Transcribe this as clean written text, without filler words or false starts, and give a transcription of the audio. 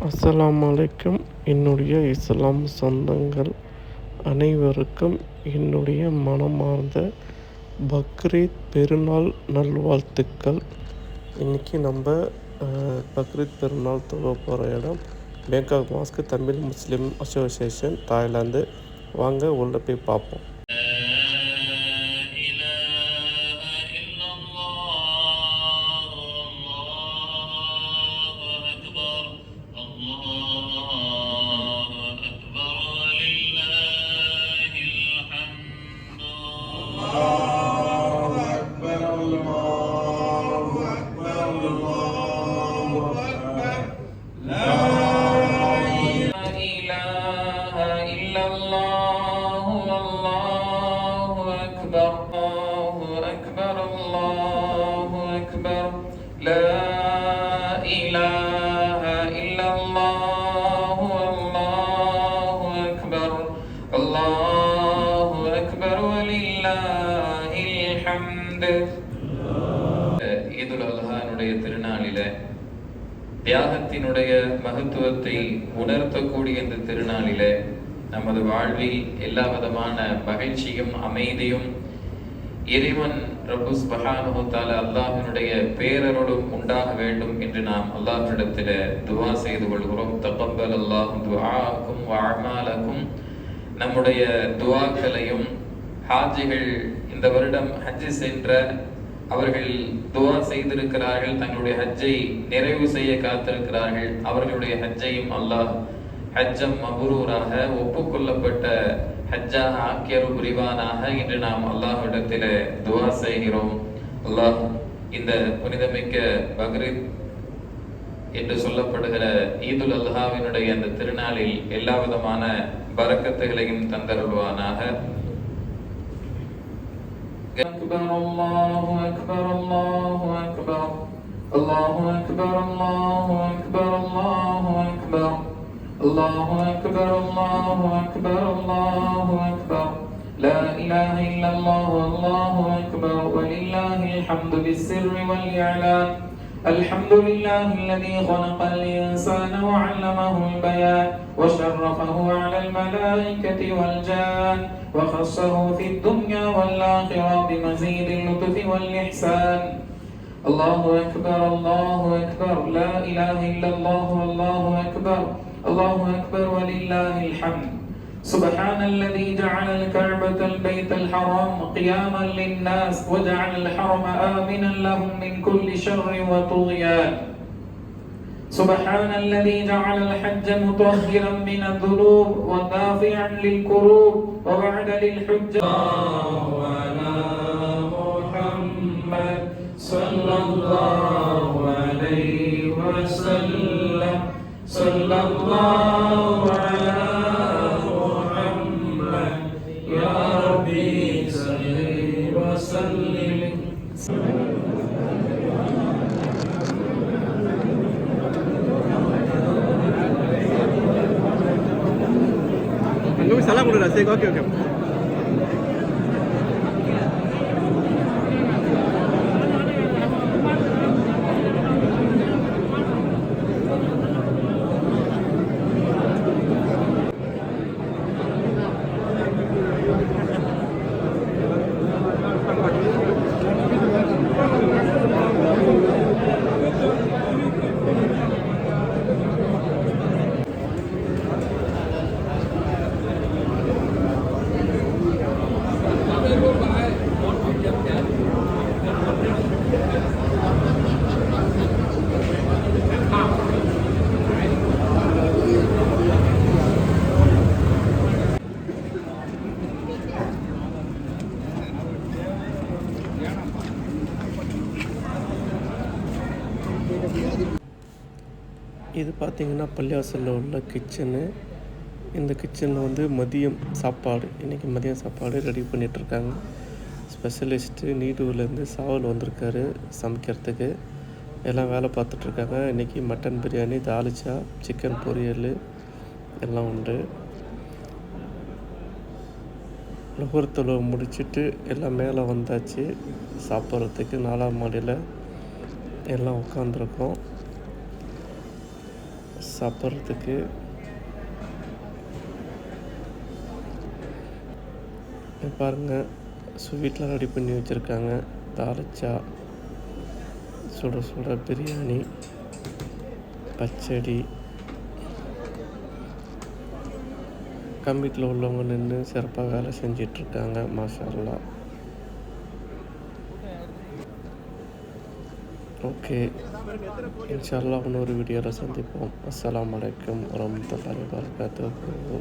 அஸ்ஸலாமு அலைக்கும். என்னுடைய இஸ்லாம் சொந்தங்கள் அனைவருக்கும் என்னுடைய மனமார்ந்த பக்ரீத் பெருநாள் நல்வாழ்த்துக்கள். இன்றைக்கி நம்ம பக்ரீத் பெருநாள் தொழ போகிற இடம் பேங்காக் மாஸ்க் தமிழ் முஸ்லீம் அசோசியேஷன் தாய்லாந்து. வாங்க உள்ளே போய் பார்ப்போம். ஈதுல் அல்ஹானுடைய திருநாளில தியாகத்தினுடைய மகத்துவத்தை உணர்த்தக்கூடிய இந்த திருநாளில நமது வாழ்வில் எல்லா விதமான மகிழ்ச்சியும் அமைதியும் இறைவன் ரப்பு சுப்ஹானஹு வ தஆலா அல்லாஹ்வினுடைய பேரருளும் உண்டாக வேண்டும் என்று நாம் அல்லாஹ்விடத்தில துஆ செய்து கொள்கிறோம். தகப்பல் அல்லாஹு துஆக்கும் வ அமாலக்கும். நம்முடைய துஆக்களையும் ஹாஜிகள் இந்த வருடம் ஹஜ் சென்ற அவர்கள் துஆ செய்திருக்கிறார்கள், தங்களுடைய ஹஜ்ஜை நிறைவு செய்ய காத்திருக்கிறார்கள். அவர்களுடைய ஹஜ்ஜையும் அல்லாஹ் ஹஜ்ஜம் மப்ரூராக ஒப்புக்கொள்ளப்பட்ட ஹஜ்ஜாக ஆக்கியருள் புரிவானாக என்று நாம் அல்லாஹ்விடத்தில் துஆ செய்கிறோம். அல்லாஹ் இந்த புனிதமிக்க பக்ரீத் என்று சொல்லப்படுகிற ஈதுல் அல்ஹாவினுடைய அந்த திருநாளில் எல்லா விதமான பரக்கத்துகளையும் தந்தருள்வானாக. أكبر الله أكبر الله أكبر الله أكبر الله أكبر الله أكبر الله أكبر الله أكبر الله أكبر لا إله إلا الله والله أكبر ولله الحمد بالسر والإعلان. الحمد لله الذي خلق الإنسان وعلمه البيان وشرفه على الملائكة والجان وخصه في الدنيا والآخرة بمزيد اللطف والإحسان. الله أكبر الله أكبر لا إله إلا الله والله أكبر الله أكبر ولله الحمد. سبحان الذي جعل الكعبة البيت الحرام قياما للناس وجعل الحرم آمنا لهم من كل شر وطغيان. سبحان الذي جعل الحج مطهرا من الذنوب ودافعا للكروب ووعد للحجة. على محمد صلى الله عليه وسلم صلى الله على محمد يا ربي صل وسلم. Salam udah saya oke. இது பார்த்திங்கன்னா பள்ளிவாசலில் உள்ள கிச்சனு. இந்த கிச்சனில் மதியம் சாப்பாடு, இன்றைக்கி மதியம் சாப்பாடு ரெடி பண்ணிகிட்ருக்காங்க. ஸ்பெஷலிஸ்ட்டு நீடூர்லேருந்து சாவல் வந்திருக்காரு சமைக்கிறதுக்கு. எல்லாம் வேலை பார்த்துட்ருக்காங்க. இன்றைக்கி மட்டன் பிரியாணி, தால்ச்சா, சிக்கன் பொரியல் எல்லாம் உண்டு. நுகர்த்தொழு முடிச்சுட்டு எல்லாம் மேலே வந்தாச்சு சாப்பிட்றதுக்கு. 4ஆம் மாடியில் எல்லாம் உட்காந்துருக்கோம். சாப்பிட்றதுக்கு. பாருங்கள், ஸ்வீட்டில் ரெடி பண்ணி வச்சுருக்காங்க. தால்ச்சா, சுட சுட பிரியாணி, பச்சடி. கமிட்டியில் உள்ளவங்க நின்று சிறப்பாக வேலை செஞ்சிட்ருக்காங்க. மாஷா அல்லாஹ். ஓகே, இன்ஷா அல்லாஹ் இன்னொரு வீடியோவில் சந்திப்போம். அஸ்ஸலாமு அலைக்கும் வரஹ்மத்துல்லாஹி வபரகாத்துஹு.